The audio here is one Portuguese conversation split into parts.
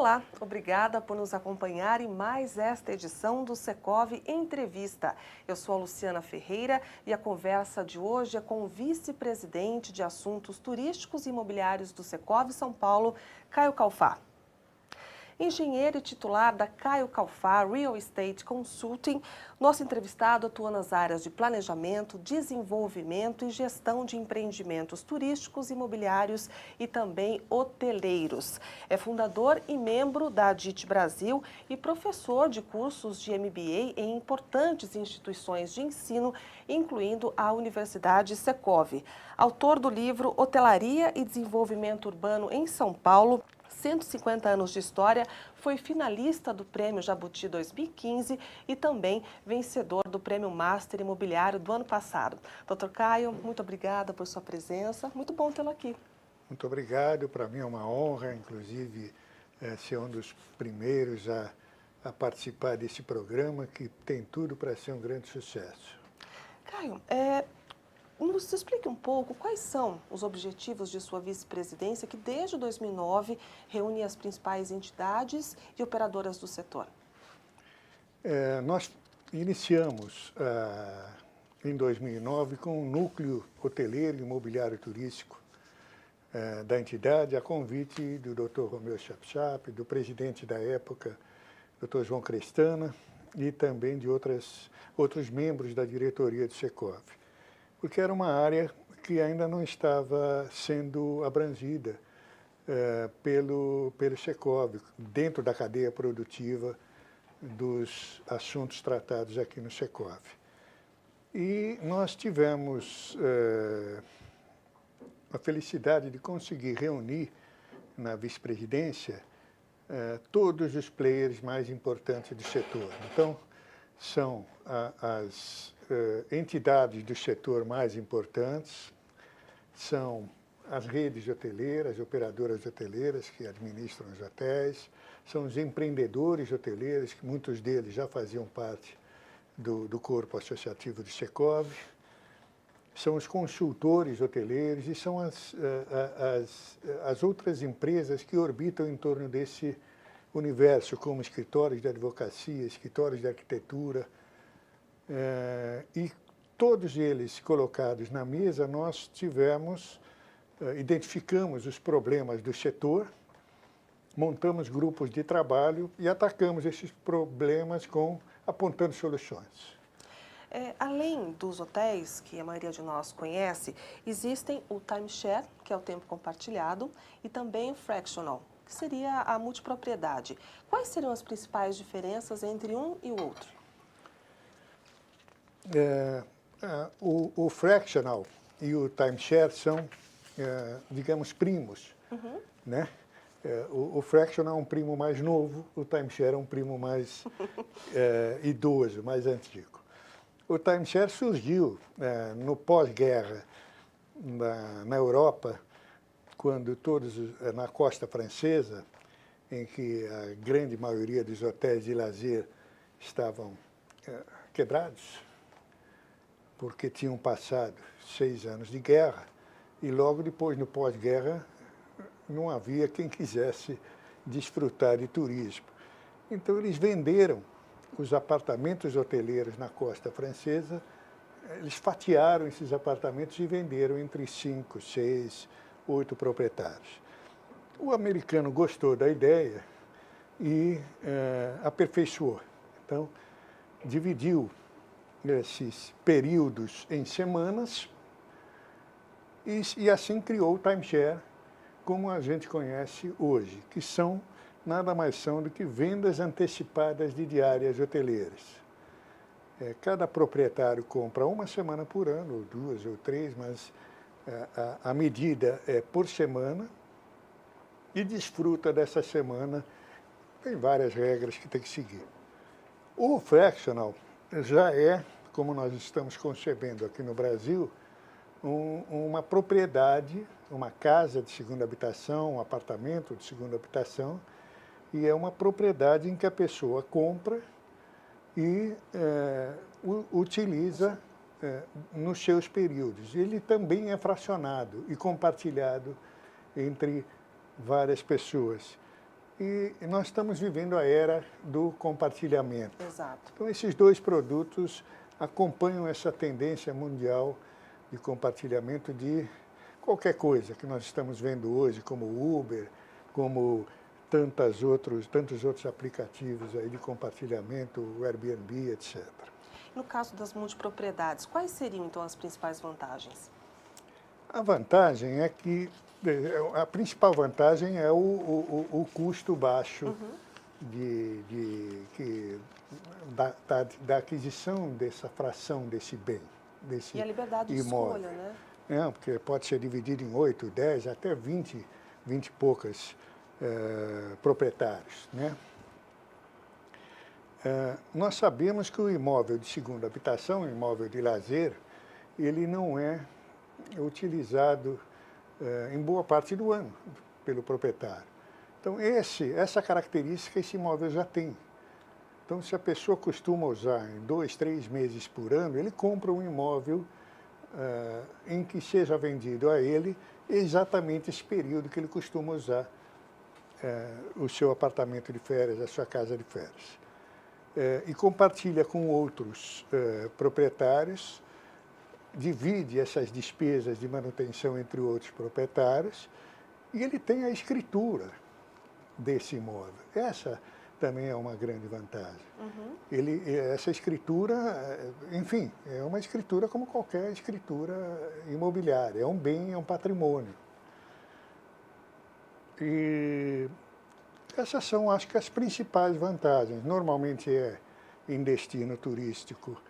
Olá, obrigada por nos acompanhar em mais esta edição do Secov Entrevista. Eu sou a Luciana Ferreira e a conversa de hoje é com o vice-presidente de Assuntos Turísticos e Imobiliários do Secov São Paulo, Caio Calfá. Engenheiro e titular da Caio Calfá Real Estate Consulting, nosso entrevistado atua nas áreas de planejamento, desenvolvimento e gestão de empreendimentos turísticos, imobiliários e também hoteleiros. É fundador e membro da ADIT Brasil e professor de cursos de MBA em importantes instituições de ensino, incluindo a Universidade Secov. Autor do livro Hotelaria e Desenvolvimento Urbano em São Paulo, 150 anos de história, foi finalista do Prêmio Jabuti 2015 e também vencedor do Prêmio Master Imobiliário do ano passado. Dr. Caio, muito obrigada por sua presença, muito bom tê-lo aqui. Muito obrigado, para mim é uma honra, inclusive, ser um dos primeiros a participar desse programa que tem tudo para ser um grande sucesso. Caio, nos explique um pouco quais são os objetivos de sua vice-presidência que desde 2009 reúne as principais entidades e operadoras do setor. Nós iniciamos em 2009 com um núcleo hoteleiro e imobiliário turístico da entidade, a convite do Dr. Romeu Chapchap, do presidente da época, Dr. João Crestana, e também de outros membros da diretoria do Secov, porque era uma área que ainda não estava sendo abrangida pelo Secov, dentro da cadeia produtiva dos assuntos tratados aqui no Secov. E nós tivemos a felicidade de conseguir reunir na vice-presidência todos os players mais importantes do setor. Então, são as entidades do setor mais importantes, são as redes hoteleiras, operadoras hoteleiras que administram os hotéis, são os empreendedores hoteleiros, que muitos deles já faziam parte do corpo associativo do Secov, são os consultores hoteleiros e são as outras empresas que orbitam em torno desse universo, como escritórios de advocacia, escritórios de arquitetura, e todos eles colocados na mesa, nós identificamos os problemas do setor, montamos grupos de trabalho e atacamos esses problemas apontando soluções. Além dos hotéis, que a maioria de nós conhece, existem o timeshare, que é o tempo compartilhado, e também o fractional, que seria a multipropriedade. Quais seriam as principais diferenças entre um e o outro? O fractional e o timeshare são, digamos, primos, né? O fractional é um primo mais novo, o timeshare é um primo mais idoso, mais antigo. O timeshare surgiu no pós-guerra na Europa, quando na costa francesa, em que a grande maioria dos hotéis de lazer estavam quebrados, porque tinham passado 6 anos de guerra, e logo depois, no pós-guerra, não havia quem quisesse desfrutar de turismo. Então, eles venderam os apartamentos hoteleiros na costa francesa, eles fatiaram esses apartamentos e venderam entre 5, 6, 8 proprietários. O americano gostou da ideia e aperfeiçoou. Então, dividiu esses períodos em semanas e assim criou o timeshare como a gente conhece hoje, que nada mais são do que vendas antecipadas de diárias hoteleiras. Cada proprietário compra uma semana por ano, ou 2 ou 3, mas a medida é por semana e desfruta dessa semana. Tem várias regras que tem que seguir. O fractional já é, como nós estamos concebendo aqui no Brasil, uma propriedade, uma casa de segunda habitação, um apartamento de segunda habitação, e é uma propriedade em que a pessoa compra e utiliza nos seus períodos. Ele também é fracionado e compartilhado entre várias pessoas. e nós estamos vivendo a era do compartilhamento. Exato. Então, esses dois produtos acompanham essa tendência mundial de compartilhamento de qualquer coisa que nós estamos vendo hoje, como o Uber, como tantos outros aplicativos aí de compartilhamento, o Airbnb, etc. No caso das multipropriedades, quais seriam então as principais vantagens? A vantagem é que, a principal vantagem é o custo baixo da aquisição dessa fração desse bem, desse E a liberdade de imóvel. escolha, né? É, porque pode ser dividido em 8, 10, até 20 e poucas proprietários, né? Nós sabemos que o imóvel de segunda habitação, o imóvel de lazer, ele não é utilizado em boa parte do ano pelo proprietário. Então, essa característica esse imóvel já tem. Então, se a pessoa costuma usar em 2, 3 meses por ano, ele compra um imóvel em que seja vendido a ele exatamente esse período que ele costuma usar o seu apartamento de férias, a sua casa de férias. E compartilha com outros proprietários, divide essas despesas de manutenção entre outros proprietários e ele tem a escritura desse imóvel. Essa também é uma grande vantagem. Essa escritura, enfim, é uma escritura como qualquer escritura imobiliária, é um bem, é um patrimônio. E essas são, acho que, as principais vantagens. Normalmente é em destino turístico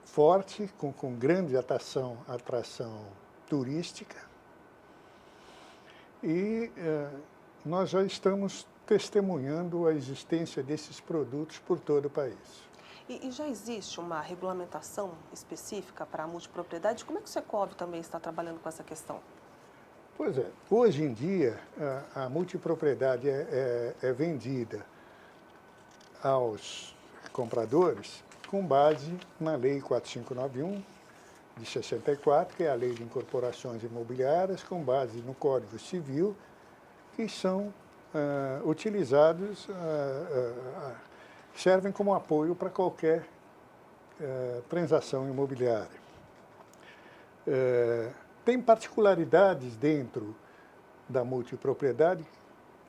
forte, com grande atração turística. E nós já estamos testemunhando a existência desses produtos por todo o país. E já existe uma regulamentação específica para a multipropriedade? Como é que o Secov também está trabalhando com essa questão? Pois é, hoje em dia a multipropriedade é vendida aos compradores com base na Lei 4591 de 64, que é a Lei de Incorporações Imobiliárias, com base no Código Civil, que são utilizados, servem como apoio para qualquer transação imobiliária. Tem particularidades dentro da multipropriedade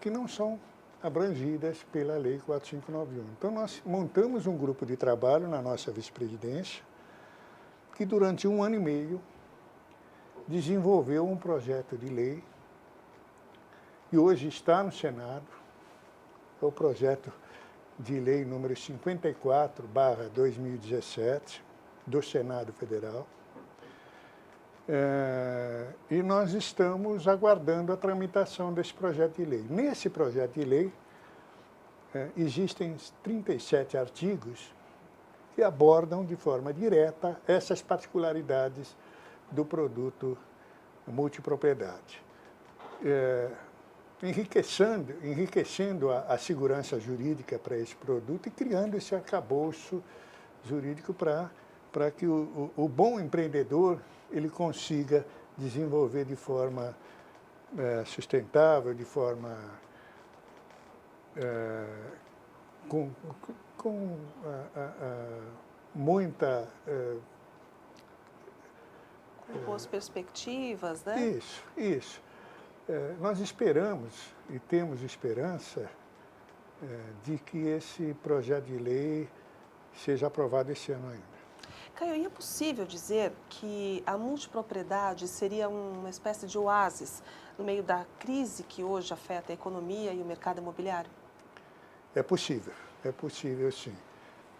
que não são abrangidas pela Lei 4591. Então, nós montamos um grupo de trabalho na nossa vice-presidência, que durante 1 ano e meio desenvolveu um projeto de lei, e hoje está no Senado, é o projeto de lei número 54/2017, do Senado Federal. E nós estamos aguardando a tramitação desse projeto de lei. Nesse projeto de lei, existem 37 artigos que abordam de forma direta essas particularidades do produto multipropriedade, enriquecendo a segurança jurídica para esse produto e criando esse arcabouço jurídico para que o bom empreendedor ele consiga desenvolver de forma sustentável, de forma com muita... Com boas perspectivas, né? Isso. Nós esperamos e temos esperança de que esse projeto de lei seja aprovado esse ano ainda. Caio, e é possível dizer que a multipropriedade seria uma espécie de oásis no meio da crise que hoje afeta a economia e o mercado imobiliário? É possível sim.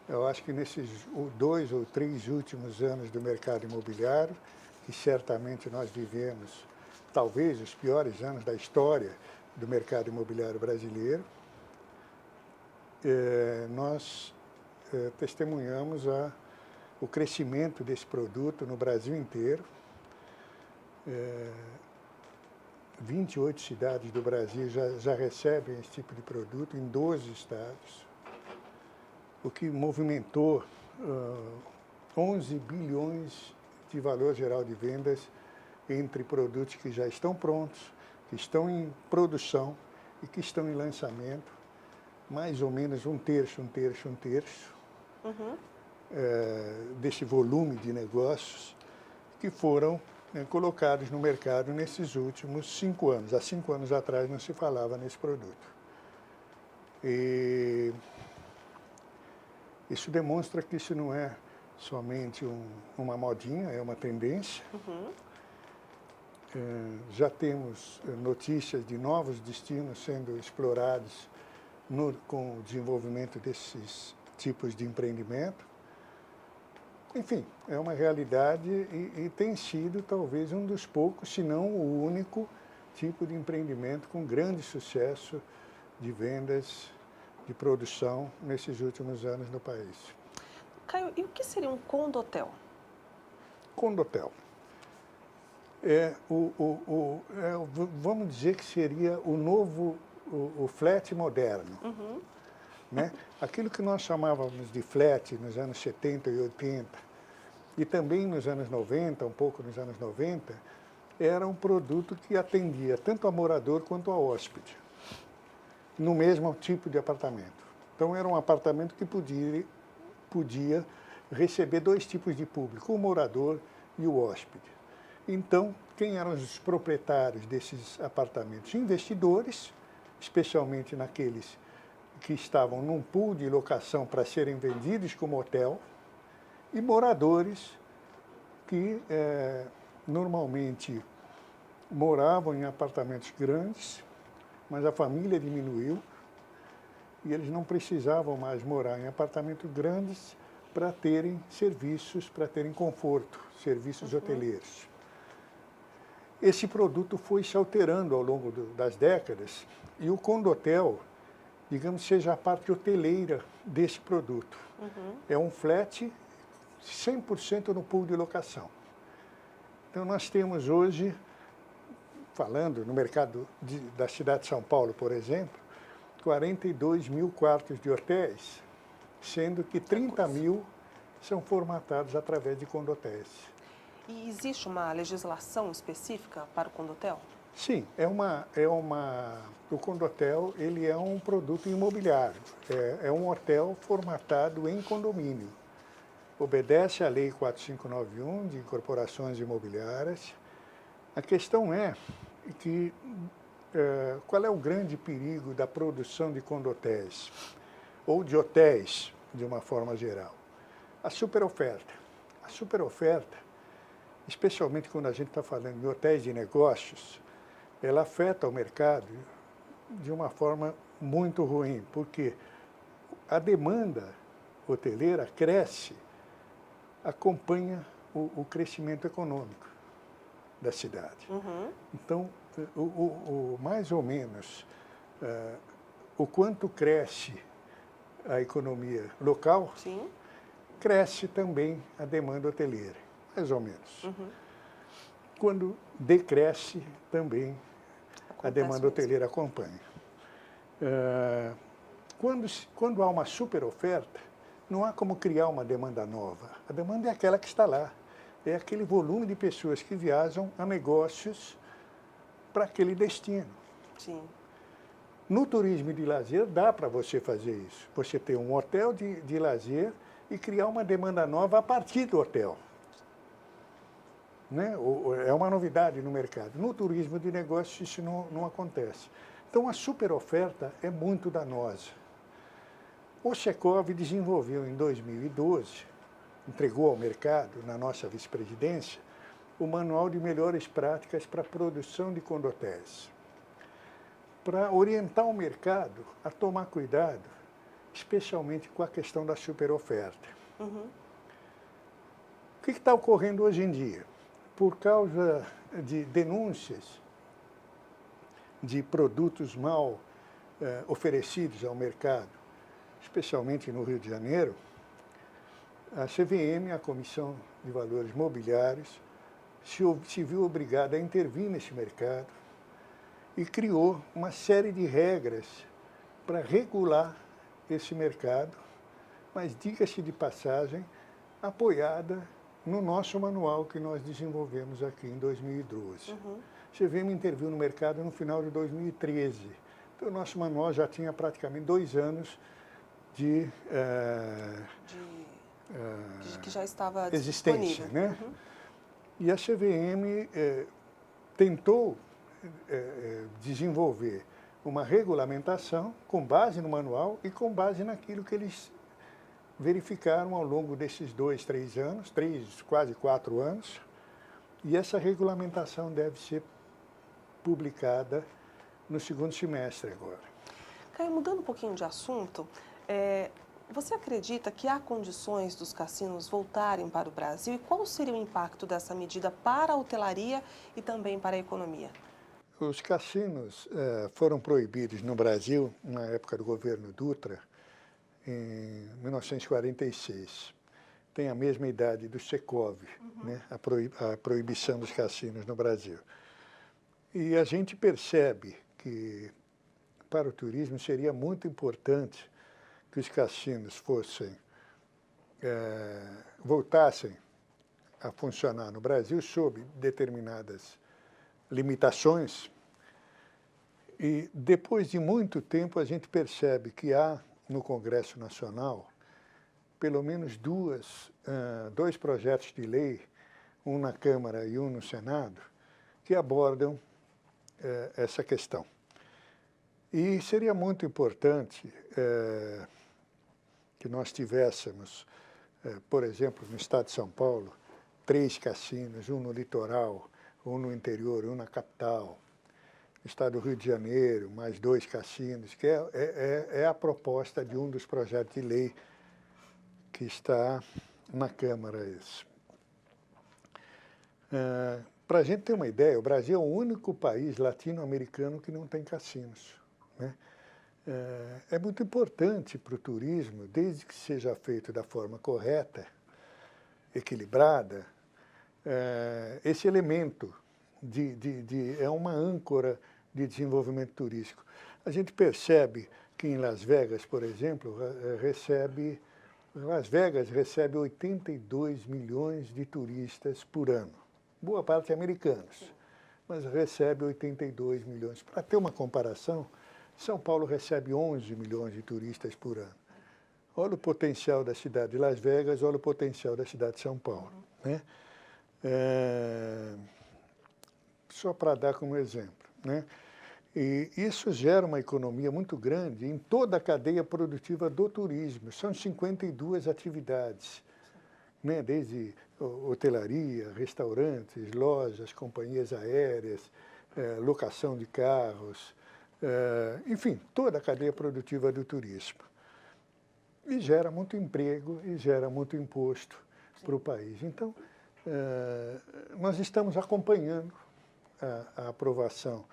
Eu acho que nesses 2 ou 3 últimos anos do mercado imobiliário, que certamente nós vivemos, talvez os piores anos da história do mercado imobiliário brasileiro, nós testemunhamos o crescimento desse produto no Brasil inteiro. 28 cidades do Brasil já recebem esse tipo de produto, em 12 estados, o que movimentou 11 bilhões de valor geral de vendas entre produtos que já estão prontos, que estão em produção e que estão em lançamento, mais ou menos um terço desse volume de negócios que foram colocados no mercado nesses últimos 5 anos. Há 5 anos atrás não se falava nesse produto. E isso demonstra que isso não é somente uma modinha, é uma tendência. Já temos notícias de novos destinos sendo explorados com o desenvolvimento desses tipos de empreendimento. Enfim, é uma realidade e tem sido talvez um dos poucos, se não o único, tipo de empreendimento com grande sucesso de vendas, de produção nesses últimos anos no país. Caio, e o que seria um condotel? Condotel. Vamos dizer que seria o novo, o flat moderno. Né? Aquilo que nós chamávamos de flat nos anos 70 e 80, e também nos anos 90, um pouco nos anos 90, era um produto que atendia tanto a morador quanto a hóspede, no mesmo tipo de apartamento. Então era um apartamento que podia receber 2 tipos de público, o morador e o hóspede. Então, quem eram os proprietários desses apartamentos? Investidores, especialmente naqueles que estavam num pool de locação para serem vendidos como hotel, e moradores que normalmente moravam em apartamentos grandes, mas a família diminuiu e eles não precisavam mais morar em apartamentos grandes para terem serviços, para terem conforto, serviços hoteleiros. Esse produto foi se alterando ao longo das décadas e o condotel, digamos, seja a parte hoteleira desse produto. É um flat 100% no pool de locação. Então, nós temos hoje, falando no mercado da cidade de São Paulo, por exemplo, 42 mil quartos de hotéis, sendo que 30 mil são formatados através de condotéis. E existe uma legislação específica para o condotel? Sim, o condotel ele é um produto imobiliário, é um hotel formatado em condomínio. Obedece à Lei 4591 de incorporações imobiliárias. A questão é que qual é o grande perigo da produção de condotéis, ou de hotéis, de uma forma geral? A superoferta. A superoferta, especialmente quando a gente está falando de hotéis de negócios, ela afeta o mercado de uma forma muito ruim, porque a demanda hoteleira cresce, acompanha o crescimento econômico da cidade. Então, mais ou menos, o quanto cresce a economia local, Sim. cresce também a demanda hoteleira, mais ou menos. Quando decresce, também a demanda hoteleira acompanha. Quando há uma superoferta, não há como criar uma demanda nova. A demanda é aquela que está lá. É aquele volume de pessoas que viajam a negócios para aquele destino. Sim. No turismo de lazer, dá para você fazer isso. Você ter um hotel de lazer e criar uma demanda nova a partir do hotel. Né? É uma novidade no mercado. No turismo de negócios, isso não acontece. Então, a superoferta é muito danosa. O Secov desenvolveu em 2012, entregou ao mercado, na nossa vice-presidência, o Manual de Melhores Práticas para a Produção de Condotéis, para orientar o mercado a tomar cuidado, especialmente com a questão da superoferta. O que está ocorrendo hoje em dia? Por causa de denúncias de produtos mal oferecidos ao mercado, especialmente no Rio de Janeiro, a CVM, a Comissão de Valores Mobiliários, se viu obrigada a intervir nesse mercado e criou uma série de regras para regular esse mercado, mas, diga-se de passagem, apoiada no nosso manual que nós desenvolvemos aqui em 2012. CVM interviu no mercado no final de 2013. Então, o nosso manual já tinha praticamente 2 anos de que já estava existência, disponível. né? E a CVM tentou desenvolver uma regulamentação com base no manual e com base naquilo que eles verificaram ao longo desses 2, 3 anos, quase 4 anos, e essa regulamentação deve ser publicada no segundo semestre agora. Caio, mudando um pouquinho de assunto, você acredita que há condições dos cassinos voltarem para o Brasil e qual seria o impacto dessa medida para a hotelaria e também para a economia? Os cassinos foram proibidos no Brasil na época do governo Dutra, em 1946. Tem a mesma idade do Secov, né? A proibição dos cassinos no Brasil. E a gente percebe que para o turismo seria muito importante que os cassinos voltassem a funcionar no Brasil sob determinadas limitações. E depois de muito tempo a gente percebe que há no Congresso Nacional pelo menos dois projetos de lei, um na Câmara e um no Senado, que abordam essa questão. E seria muito importante que nós tivéssemos, por exemplo, no estado de São Paulo, 3 cassinos, um no litoral, um no interior, um na capital. No estado do Rio de Janeiro, mais 2 cassinos, que é a proposta de um dos projetos de lei que está na Câmara. Para a gente ter uma ideia, o Brasil é o único país latino-americano que não tem cassinos, né? É muito importante para o turismo, desde que seja feito da forma correta, equilibrada, esse elemento é uma âncora de desenvolvimento turístico. A gente percebe que em Las Vegas, por exemplo, Las Vegas recebe 82 milhões de turistas por ano, boa parte americanos, mas recebe 82 milhões. Para ter uma comparação, São Paulo recebe 11 milhões de turistas por ano. Olha o potencial da cidade de Las Vegas, olha o potencial da cidade de São Paulo, né? Só para dar como exemplo, né? E isso gera uma economia muito grande em toda a cadeia produtiva do turismo. São 52 atividades, né? Desde hotelaria, restaurantes, lojas, companhias aéreas, locação de carros, enfim, toda a cadeia produtiva do turismo. E gera muito emprego e gera muito imposto para o país. Então, nós estamos acompanhando a aprovação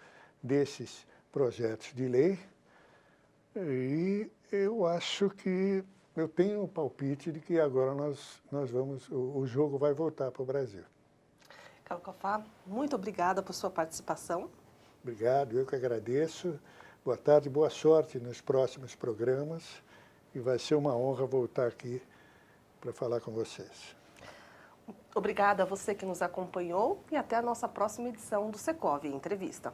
desses projetos de lei e eu acho que, eu tenho o palpite de que agora o jogo vai voltar para o Brasil. Caio Cafá, muito obrigada por sua participação. Obrigado, eu que agradeço. Boa tarde, boa sorte nos próximos programas e vai ser uma honra voltar aqui para falar com vocês. Obrigada a você que nos acompanhou e até a nossa próxima edição do Secov Entrevista.